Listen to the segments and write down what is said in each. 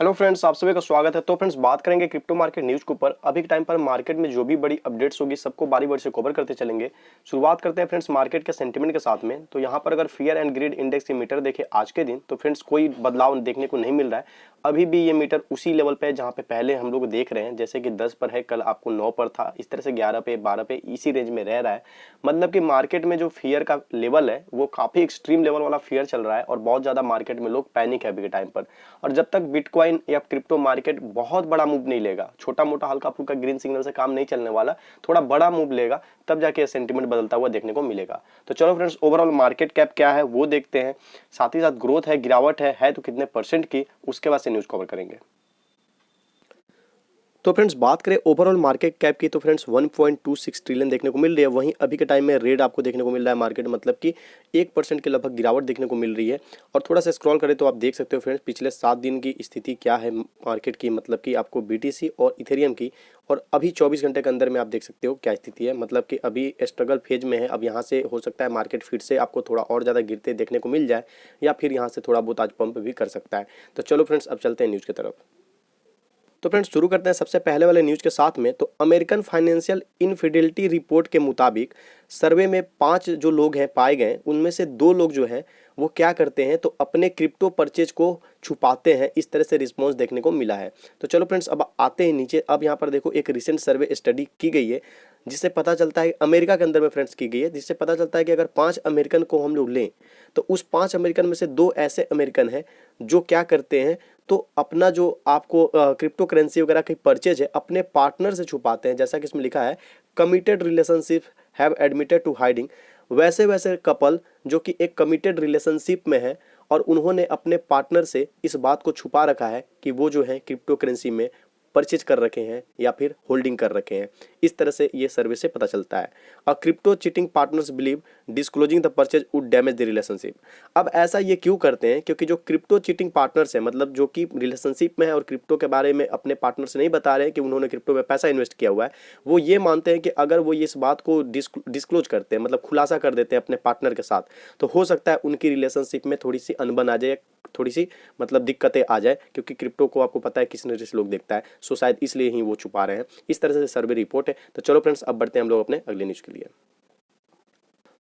Hello friends, आप सभी का स्वागत है। तो फ्रेंड्स, बात करेंगे क्रिप्टो मार्केट न्यूज़ के ऊपर। अभी के टाइम पर मार्केट में जो भी बड़ी अपडेट्स होगी सबको बारी बारी से कवर करते चलेंगे। शुरुआत करते हैं फ्रेंड्स मार्केट के सेंटीमेंट के साथ में। तो यहाँ पर अगर फियर एंड ग्रीड इंडेक्स के मीटर देखें आज के दिन, तो फ्रेंड्स कोई बदलाव देखने को नहीं मिल रहा है। अभी भी ये मीटर उसी लेवल पे है जहाँ पे पहले हम लोग देख रहे हैं, जैसे कि 10 पर है, कल आपको 9 पर था, इस तरह से 11 पे 12 पे इसी रेंज में रह रहा है। मतलब कि मार्केट में जो फियर का लेवल है वो काफी एक्सट्रीम लेवल वाला फियर चल रहा है और बहुत ज्यादा मार्केट में लोग पैनिक है अभी के टाइम पर। और जब तक बिटकॉइन या क्रिप्टो मार्केट बहुत बड़ा मूव नहीं लेगा, छोटा मोटा हल्का फुल्का ग्रीन सिग्नल से काम नहीं चलने वाला, थोड़ा बड़ा मूव लेगा, तब जाके सेंटीमेंट बदलता हुआ देखने को मिलेगा। तो चलो फ्रेंड्स, ओवरऑल मार्केट कैप क्या है वो देखते हैं, साथ ही साथ ग्रोथ है, गिरावट है तो कितने परसेंट की, उसके बाद से न्यूज कवर करेंगे। तो फ्रेंड्स, बात करें ओवरऑल मार्केट कैप की, तो फ्रेंड्स 1.26 ट्रिलियन देखने को मिल रही है। वहीं अभी के टाइम में रेड आपको देखने को मिल रहा है मार्केट, मतलब कि 1% के लगभग गिरावट देखने को मिल रही है। और थोड़ा सा स्क्रॉल करें तो आप देख सकते हो फ्रेंड्स पिछले 7 दिन की स्थिति क्या है मार्केट की, मतलब कि आपको बीटीसी और इथेरियम की। और अभी 24 घंटे के अंदर में आप देख सकते हो क्या स्थिति है, मतलब कि अभी स्ट्रगल फेज में है। अब यहाँ से हो सकता है मार्केट फिर से आपको थोड़ा और ज़्यादा गिरते देखने को मिल जाए, या फिर यहाँ से थोड़ा बहुत आज पंप भी कर सकता है। तो चलो फ्रेंड्स, अब चलते हैं न्यूज़ की तरफ। तो फ्रेंड्स, शुरू करते हैं सबसे पहले वाले न्यूज के साथ में। तो अमेरिकन फाइनेंशियल इनफिडेलिटी रिपोर्ट के मुताबिक सर्वे में 5 जो लोग हैं पाए गए, उनमें से 2 लोग जो हैं वो क्या करते हैं, तो अपने क्रिप्टो परचेज को छुपाते हैं। इस तरह से रिस्पॉन्स देखने को मिला है। तो चलो फ्रेंड्स, अब आते हैं नीचे। अब यहाँ पर देखो एक रिसेंट सर्वे स्टडी की गई है, जिससे पता चलता है, अमेरिका के अंदर में फ्रेंड्स की गई है, जिससे पता चलता है कि अगर 5 अमेरिकन को हम लोग लें, तो उस 5 अमेरिकन में से 2 ऐसे अमेरिकन हैं जो क्या करते हैं, तो अपना जो आपको क्रिप्टो करेंसी वगैरह की परचेज है अपने पार्टनर से छुपाते हैं। जैसा कि इसमें लिखा है, committed relationship have admitted to hiding. वैसे वैसे कपल जो कि एक कमिटेड रिलेशनशिप में है और उन्होंने अपने पार्टनर से इस बात को छुपा रखा है कि वो जो है क्रिप्टो करेंसी में परचेज कर रखे हैं या फिर होल्डिंग कर रखे हैं। इस तरह से ये सर्वे से पता चलता है। A crypto cheating partners believe disclosing the purchase would damage the relationship. अब ऐसा ये क्यों करते हैं, क्योंकि जो क्रिप्टो चीटिंग पार्टनर्स है, मतलब जो कि रिलेशनशिप में है और क्रिप्टो के बारे में अपने पार्टनर से नहीं बता रहे हैं कि उन्होंने क्रिप्टो में पैसा इन्वेस्ट किया हुआ है, वो ये मानते हैं कि अगर वो इस बात को डिस्क्लोज करते हैं, मतलब खुलासा कर देते हैं अपने पार्टनर के साथ, तो हो सकता है उनकी रिलेशनशिप में थोड़ी सी अनबन आ जाए, थोड़ी सी मतलब दिक्कतें आ जाए, क्योंकि क्रिप्टो को आपको पता है किस नजर से लोग देखता है। सो शायद इसलिए ही वो छुपा रहे हैं। इस तरह से सर्वे रिपोर्ट है। तो चलो फ्रेंड्स, अब बढ़ते हैं हम लोग अपने अगले न्यूज के लिए।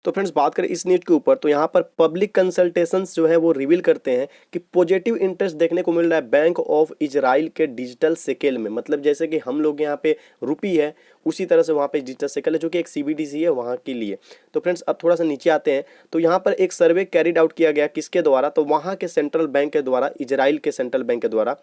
तो फ्रेंड्स, बात करें इस न्यूज के ऊपर, तो यहाँ पर पब्लिक कंसल्टेशंस जो है वो रिवील करते हैं कि पॉजिटिव इंटरेस्ट देखने को मिल रहा है बैंक ऑफ इजराइल के डिजिटल शेकेल में। मतलब जैसे कि हम लोग यहाँ पे रुपी है, उसी तरह से वहाँ पे डिजिटल शेकेल है, जो कि एक सीबीडीसी है वहाँ के लिए। तो फ्रेंड्स, अब थोड़ा सा नीचे आते हैं। तो यहाँ पर एक सर्वे कैरिड आउट किया गया, किसके द्वारा, तो वहाँ के सेंट्रल बैंक के द्वारा, इजराइल के सेंट्रल बैंक के द्वारा,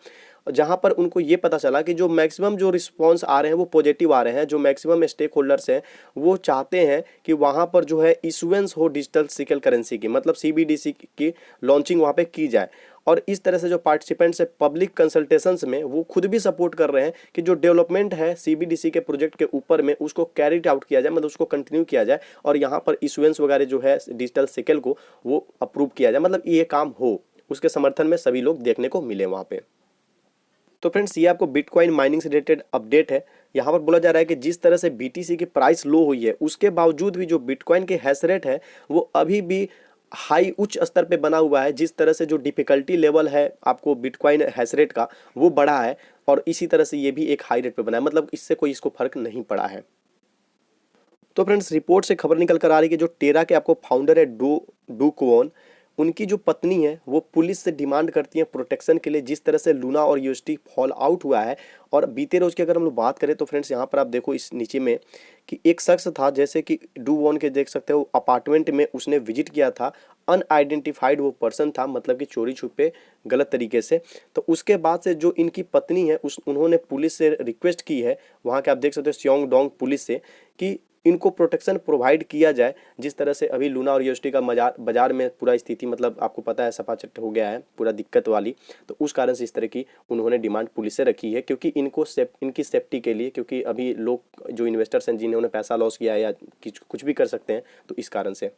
जहाँ पर उनको ये पता चला कि जो मैक्सिमम जो रिस्पॉन्स आ रहे हैं वो पॉजिटिव आ रहे हैं। जो मैक्सिमम स्टेक होल्डर्स हैं वो चाहते हैं कि वहाँ पर जो है इशुएंस हो डिजिटल सिकल करेंसी की, मतलब सीबीडीसी की लॉन्चिंग वहाँ पे की जाए। और इस तरह से जो पार्टिसिपेंट्स है पब्लिक कंसल्टेशंस में, वो खुद भी सपोर्ट कर रहे हैं कि जो डेवलपमेंट है सीबीडीसी के प्रोजेक्ट के ऊपर में, उसको कैरिड आउट किया जाए, मतलब उसको कंटिन्यू किया जाए, और यहाँ पर इशुएंस वगैरह जो है डिजिटल सिकल को वो अप्रूव किया जाए, मतलब ये काम हो। उसके समर्थन में सभी लोग देखने को मिले वहाँ पे। तो फ्रेंड्स, ये आपको बिटकॉइन माइनिंग से रिलेटेड अपडेट है। यहाँ पर बोला जा रहा है कि जिस तरह से बीटीसी की प्राइस लो हुई है, उसके बावजूद भी जो बिटकॉइन के हैश रेट है वो अभी भी हाई उच्च स्तर पे बना हुआ है। जिस तरह से जो डिफिकल्टी लेवल है आपको बिटकॉइन हैश रेट का, वो बढ़ा है, और इसी तरह से ये भी एक हाई रेट पे बना है, मतलब इससे कोई इसको फर्क नहीं पड़ा है। तो फ्रेंड्स, रिपोर्ट से खबर निकल कर आ रही है कि जो टेरा के आपको फाउंडर है डू क्वोन, उनकी जो पत्नी है वो पुलिस से डिमांड करती है प्रोटेक्शन के लिए, जिस तरह से लूना और यूएसटी फॉल आउट हुआ है। और बीते रोज की अगर हम लोग बात करें, तो फ्रेंड्स यहाँ पर आप देखो इस नीचे में कि एक शख्स था, जैसे कि डू वॉन के देख सकते हो अपार्टमेंट में उसने विजिट किया था। अनआइडेंटिफाइड वो पर्सन था, मतलब कि चोरी छुपे गलत तरीके से। तो उसके बाद से जो इनकी पत्नी है उन्होंने पुलिस से रिक्वेस्ट की है, वहाँ के आप देख सकते हो स्योंग डोंग पुलिस से, कि इनको प्रोटेक्शन प्रोवाइड किया जाए। जिस तरह से अभी लूना और यूएसटी का बाजार में पूरा स्थिति, मतलब आपको पता है सपाचट हो गया है, पूरा दिक्कत वाली। तो उस कारण से इस तरह की उन्होंने डिमांड पुलिस से रखी है, क्योंकि इनकी सेफ्टी के लिए, क्योंकि अभी लोग जो इन्वेस्टर्स हैं जिन्होंने पैसा लॉस किया है या कुछ भी कर सकते हैं, तो इस कारण से।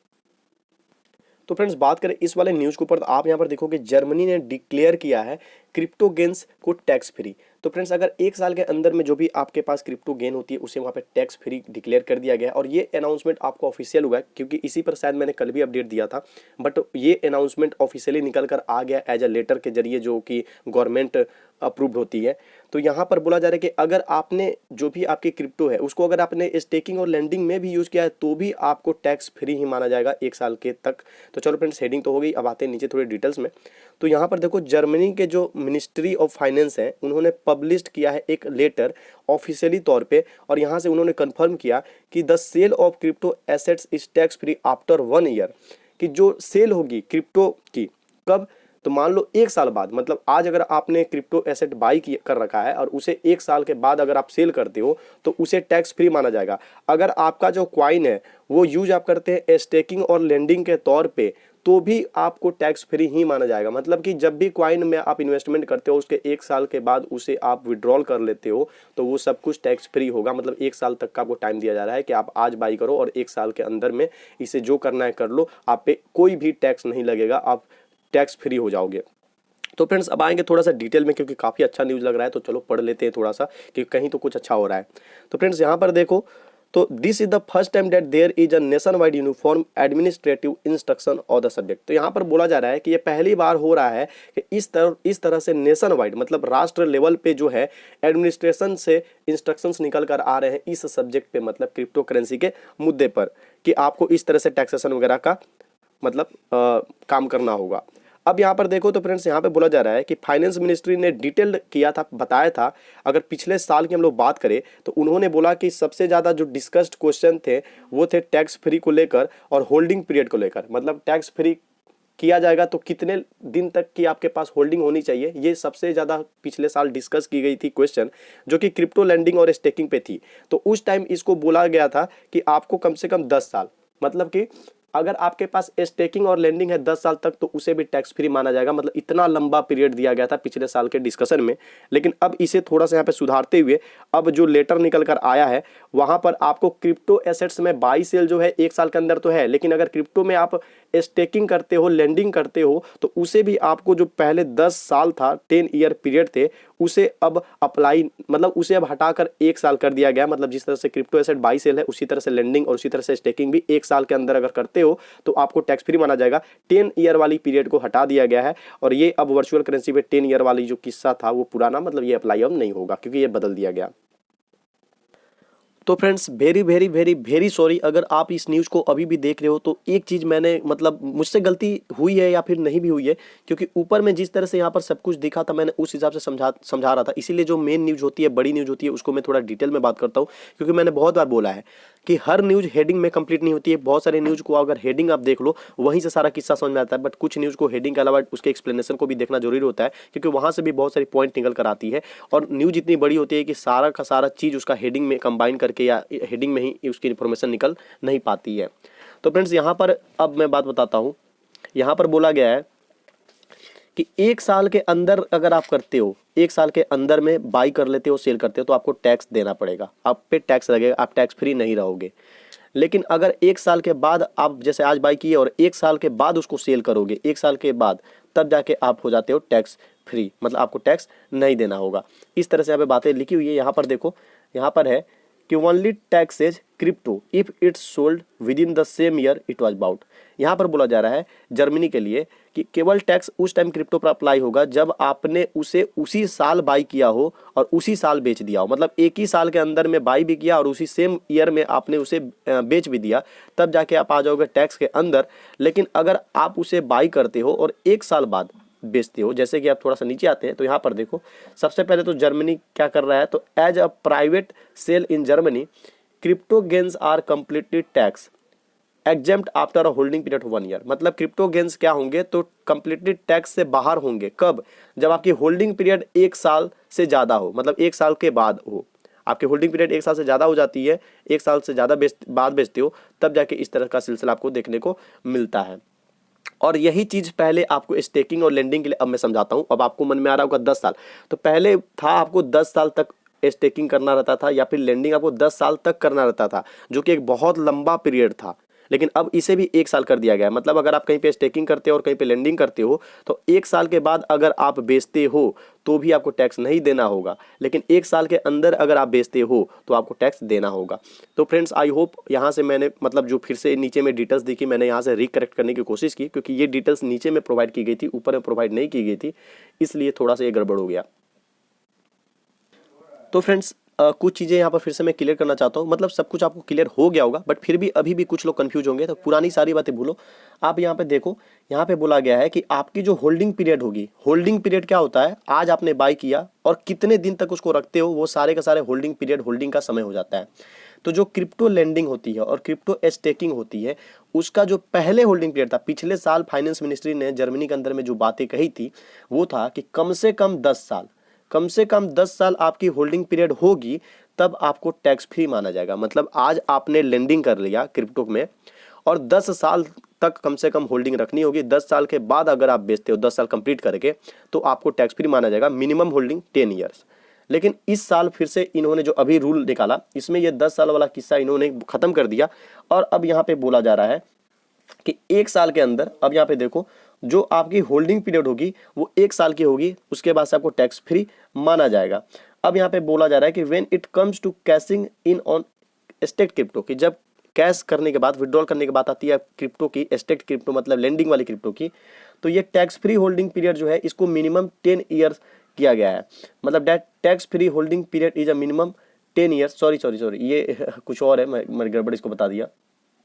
तो फ्रेंड्स, बात करें इस वाले न्यूज़ के ऊपर, तो आप यहाँ पर देखोगे जर्मनी ने डिक्लेयर किया है क्रिप्टो गेन्स को टैक्स फ्री। तो फ्रेंड्स अगर एक साल के अंदर में जो भी आपके पास क्रिप्टो गेन होती है उसे वहाँ पे टैक्स फ्री डिक्लेयर कर दिया गया है। और ये अनाउंसमेंट आपको ऑफिशियल हुआ है, क्योंकि इसी पर शायद मैंने कल भी अपडेट दिया था, बट ये अनाउंसमेंट ऑफिशियली निकल कर आ गया एज अ लेटर के जरिए, जो कि गवर्नमेंट अप्रूव्ड होती है। तो यहाँ पर बोला जा रहा है कि अगर आपने जो भी आपकी क्रिप्टो है उसको अगर आपने स्टेकिंग और लेंडिंग में भी यूज़ किया है तो भी आपको टैक्स फ्री ही माना जाएगा एक साल के तक। तो चलो फ्रेंड्स, हेडिंग तो हो गई, अब आते हैं नीचे थोड़ी डिटेल्स में। तो यहाँ पर देखो, जर्मनी के जो मिनिस्ट्री ऑफ फाइनेंस है उन्होंने पब्लिश किया है एक लेटर ऑफिशियली तौर पे, और यहाँ से उन्होंने कंफर्म किया कि the sale of crypto assets is tax free after 1 year. कि जो सेल होगी क्रिप्टो की, कब? तो मान लो एक साल बाद, मतलब आज अगर आपने क्रिप्टो एसेट बाई कर रखा है और उसे एक साल के बाद अगर आप सेल करते हो तो उसे टैक्स फ्री माना जाएगा। अगर आपका जो क्वाइन है वो यूज आप करते हैं स्टेकिंग और लेंडिंग के तौर पे, तो भी आपको टैक्स फ्री ही माना जाएगा। मतलब कि जब भी क्वाइन में आप इन्वेस्टमेंट करते हो उसके एक साल के बाद उसे आप विड्रॉल कर लेते हो तो वो सब कुछ टैक्स फ्री होगा। मतलब एक साल तक का आपको टाइम दिया जा रहा है कि आप आज बाई करो और एक साल के अंदर में इसे जो करना है कर लो, आप पे कोई भी टैक्स नहीं लगेगा, आप टैक्स फ्री हो जाओगे। तो फ्रेंड्स अब आएंगे थोड़ा सा डिटेल में, क्योंकि काफ़ी अच्छा न्यूज़ लग रहा है, तो चलो पढ़ लेते हैं थोड़ा सा कि कहीं तो कुछ अच्छा हो रहा है। तो फ्रेंड्स यहाँ पर देखो, तो this is the first time that there is a nation wide uniform administrative instruction of the subject. तो यहाँ पर बोला जा रहा है कि ये पहली बार हो रहा है कि इस तरह से नेशन वाइड, मतलब राष्ट्र लेवल पे जो है एडमिनिस्ट्रेशन से इंस्ट्रक्शंस निकल कर आ रहे हैं इस सब्जेक्ट पे, मतलब क्रिप्टो करेंसी के मुद्दे पर, कि आपको इस तरह से टैक्सेशन वगैरह का मतलब काम करना होगा। अब यहाँ पर देखो तो फ्रेंड्स यहाँ पे बोला जा रहा है कि फाइनेंस मिनिस्ट्री ने डिटेल्ड किया था, बताया था। अगर पिछले साल की हम लोग बात करें तो उन्होंने बोला कि सबसे ज़्यादा जो डिस्कस्ड क्वेश्चन थे वो थे टैक्स फ्री को लेकर और होल्डिंग पीरियड को लेकर। मतलब टैक्स फ्री किया जाएगा तो कितने दिन तक की आपके पास होल्डिंग होनी चाहिए, ये सबसे ज़्यादा पिछले साल डिस्कस की गई थी क्वेश्चन, जो कि क्रिप्टो लैंडिंग और स्टेकिंग पे थी। तो उस टाइम इसको बोला गया था कि आपको कम से कम 10 साल, मतलब कि अगर आपके पास स्टेकिंग और लेंडिंग है 10 साल तक तो उसे भी टैक्स फ्री माना जाएगा। मतलब इतना लंबा पीरियड दिया गया था पिछले साल के डिस्कशन में। लेकिन अब इसे थोड़ा सा यहाँ पे सुधारते हुए अब जो लेटर निकल कर आया है वहाँ पर आपको क्रिप्टो एसेट्स में बाई सेल जो है एक साल के अंदर तो है, लेकिन अगर क्रिप्टो में आप स्टेकिंग करते हो, लेंडिंग करते हो, तो उसे भी आपको जो पहले 10 साल था, 10 ईयर पीरियड थे, उसे अब अप्लाई, मतलब उसे अब हटाकर एक साल कर दिया गया। मतलब जिस तरह से क्रिप्टो एसेट बाई सेल है उसी तरह से लेंडिंग और उसी तरह से स्टेकिंग भी एक साल के अंदर अगर करते हो तो आपको टैक्स फ्री माना जाएगा। 10 ईयर वाली पीरियड को हटा दिया गया है और ये अब वर्चुअल करेंसी पे 10 ईयर वाली जो किस्सा था वो पुराना, मतलब ये अप्लाई अब नहीं होगा क्योंकि ये बदल दिया गया। तो friends very very very very sorry, अगर आप इस न्यूज़ को अभी भी देख रहे हो तो एक चीज़ मैंने, मतलब मुझसे गलती हुई है या फिर नहीं भी हुई है, क्योंकि ऊपर में जिस तरह से यहाँ पर सब कुछ दिखा था मैंने उस हिसाब से समझा रहा था। इसीलिए जो मेन न्यूज़ होती है, बड़ी न्यूज़ होती है, उसको मैं थोड़ा डिटेल में बात करता हूँ। क्योंकि मैंने बहुत बार बोला है कि हर न्यूज़ हेडिंग में कंप्लीट नहीं होती है। बहुत सारे न्यूज़ को अगर हेडिंग आप देख लो वहीं से सारा किस्सा समझ में आता है, बट कुछ न्यूज़ को हेडिंग के अलावा उसके एक्सप्लेनेशन को भी देखना जरूरी होता है, क्योंकि वहाँ से भी बहुत सारी पॉइंट निकल कर आती है। और न्यूज़ इतनी बड़ी होती है कि सारा का सारा चीज़ उसका हेडिंग में कंबाइन करके या हेडिंग में ही उसकी इन्फॉर्मेशन निकल नहीं पाती है। तो फ्रेंड्स यहाँ पर अब मैं बात बताता हूँ। यहाँ पर बोला गया है कि एक साल के अंदर अगर आप करते हो, एक साल के अंदर में बाई कर लेते हो, सेल करते हो, तो आपको टैक्स देना पड़ेगा, आप पे टैक्स लगेगा, आप टैक्स फ्री नहीं रहोगे। लेकिन अगर एक साल के बाद आप जैसे आज बाई किए और एक साल के बाद उसको सेल करोगे, एक साल के बाद, तब जाके आप हो जाते हो टैक्स फ्री, मतलब आपको टैक्स नहीं देना होगा। इस तरह से यहाँ पे बातें लिखी हुई है। यहाँ पर देखो, यहाँ पर है कि only taxes crypto if it's sold within the same year it was bought. यहाँ पर बोला जा रहा है जर्मनी के लिए कि केवल टैक्स उस टाइम क्रिप्टो पर अप्लाई होगा जब आपने उसे उसी साल बाई किया हो और उसी साल बेच दिया हो। मतलब एक ही साल के अंदर में बाई भी किया और उसी सेम ईयर में आपने उसे बेच भी दिया, तब जाके आप आ जाओगे टैक्स के अंदर। लेकिन अगर आप उसे बाई करते हो और एक साल बाद बेचते हो, जैसे कि आप थोड़ा सा नीचे आते हैं तो यहाँ पर देखो, सबसे पहले तो जर्मनी क्या कर रहा है, तो as a private sale in Germany crypto gains are completely tax exempt after a holding period 1 year. मतलब क्रिप्टो गेन्स क्या होंगे, तो कंप्लीटली टैक्स से बाहर होंगे। कब? जब आपकी होल्डिंग पीरियड एक साल से ज़्यादा हो, मतलब एक साल के बाद हो। आपकी होल्डिंग पीरियड एक साल से ज़्यादा हो जाती है, एक साल से ज़्यादा बाद बेचते हो, तब जाके इस तरह का सिलसिला आपको देखने को मिलता है। और यही चीज़ पहले आपको स्टेकिंग और लेंडिंग के लिए अब मैं समझाता हूँ। अब आपको मन में आ रहा होगा 10 साल, तो पहले था आपको 10 साल तक स्टेकिंग करना रहता था या फिर लेंडिंग आपको 10 साल तक करना रहता था, जो कि एक बहुत लंबा पीरियड था। लेकिन अब इसे भी 1 साल कर दिया गया है। मतलब अगर आप कहीं पे स्टेकिंग करते हो और कहीं पे लेंडिंग करते हो तो 1 साल के बाद अगर आप बेचते हो तो भी आपको टैक्स नहीं देना होगा, लेकिन 1 साल के अंदर अगर आप बेचते हो तो आपको टैक्स देना होगा। तो फ्रेंड्स आई होप यहाँ से मैंने मतलब जो फिर से नीचे में डिटेल्स दिखी मैंने यहाँ से रिकरेक्ट करने की कोशिश की, क्योंकि ये डिटेल्स नीचे में प्रोवाइड की गई थी, ऊपर में प्रोवाइड नहीं की गई थी, इसलिए थोड़ा सा ये गड़बड़ हो गया। तो फ्रेंड्स कुछ चीज़ें यहाँ पर फिर से मैं क्लियर करना चाहता हूँ। मतलब सब कुछ आपको क्लियर हो गया होगा, बट फिर भी अभी भी कुछ लोग कंफ्यूज होंगे, तो पुरानी सारी बातें भूलो। आप यहाँ पे देखो, यहाँ पे बोला गया है कि आपकी जो होल्डिंग पीरियड होगी, होल्डिंग पीरियड क्या होता है, आज आपने बाय किया और कितने दिन तक उसको रखते हो, वो सारे का सारे होल्डिंग पीरियड, होल्डिंग का समय हो जाता है। तो जो क्रिप्टो लेंडिंग होती है और क्रिप्टो स्टेकिंग होती है, उसका जो पहले होल्डिंग पीरियड था, पिछले साल फाइनेंस मिनिस्ट्री ने जर्मनी के अंदर में जो बातें कही थी वो था कि कम से कम 10 साल, कम से कम 10 साल आपकी होल्डिंग पीरियड होगी, तब आपको टैक्स फ्री माना जाएगा। मतलब आज आपने लेंडिंग कर लिया क्रिप्टो में और 10 साल तक कम से कम होल्डिंग रखनी होगी, 10 साल के बाद अगर आप बेचते हो 10 साल कंप्लीट करके तो आपको टैक्स फ्री माना जाएगा, मिनिमम होल्डिंग 10 ईयर्स। लेकिन इस साल फिर से इन्होंने जो अभी रूल निकाला, इसमें ये 10 साल वाला किस्सा इन्होंने खत्म कर दिया और अब यहाँ पे बोला जा रहा है कि 1 साल के अंदर, अब यहाँ पे देखो, जो आपकी होल्डिंग पीरियड होगी वो 1 साल की होगी, उसके बाद से आपको टैक्स फ्री माना जाएगा। अब यहाँ पे बोला जा रहा है कि when it comes to cashing in on staked crypto, कि जब कैश करने के बाद, विड्रॉल करने के बाद आती है क्रिप्टो की, स्टेक्ड क्रिप्टो मतलब लेंडिंग वाली क्रिप्टो की, तो ये टैक्स फ्री होल्डिंग पीरियड जो है इसको मिनिमम 10 ईयर्स किया गया है। मतलब that tax free holding period is a minimum 10 years. Sorry ये कुछ और है, मैं गड़बड़ इसको बता दिया।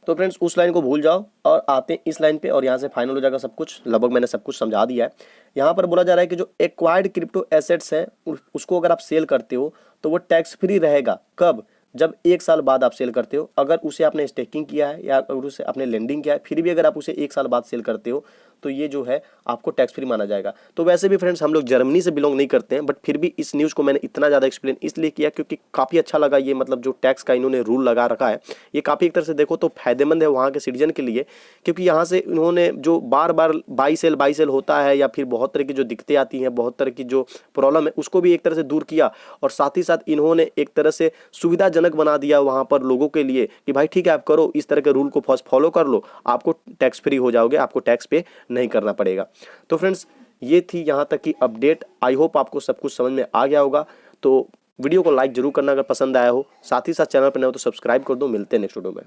तो फ्रेंड्स उस लाइन को भूल जाओ और आते हैं इस लाइन पे, और यहाँ से फाइनल हो जाएगा सब कुछ। लगभग मैंने सब कुछ समझा दिया है। यहाँ पर बोला जा रहा है कि जो एक्वायर्ड क्रिप्टो एसेट्स हैं उसको अगर आप सेल करते हो तो वो टैक्स फ्री रहेगा। कब? जब 1 साल बाद आप सेल करते हो। अगर उसे आपने स्टेकिंग किया है या अगर उसे आपने लेंडिंग किया है, फिर भी अगर आप उसे 1 साल बाद सेल करते हो तो ये जो है आपको टैक्स फ्री माना जाएगा। तो वैसे भी फ्रेंड्स हम लोग जर्मनी से बिलोंग नहीं करते हैं, बट फिर भी इस न्यूज़ को मैंने इतना ज़्यादा एक्सप्लेन इसलिए किया क्योंकि काफ़ी अच्छा लगा ये, मतलब जो टैक्स का इन्होंने रूल लगा रखा है ये काफ़ी एक तरह से देखो तो फायदेमंद है वहाँ के सिटीजन के लिए, क्योंकि यहाँ से इन्होंने जो बार बार बाई सेल होता है या फिर बहुत तरह की जो दिक्कतें आती हैं, बहुत तरह की जो प्रॉब्लम है उसको भी एक तरह से दूर किया, और साथ ही साथ इन्होंने एक तरह से सुविधाजनक बना दिया वहाँ पर लोगों के लिए कि भाई ठीक है आप करो, इस तरह के रूल को फॉलो कर लो, आपको टैक्स फ्री हो जाओगे, आपको टैक्स पे नहीं करना पड़ेगा। तो फ्रेंड्स ये थी यहाँ तक की अपडेट। आई होप आपको सब कुछ समझ में आ गया होगा। तो वीडियो को लाइक जरूर करना अगर पसंद आया हो, साथ ही साथ चैनल पर नए हो तो सब्सक्राइब कर दो। मिलते हैं नेक्स्ट वीडियो में।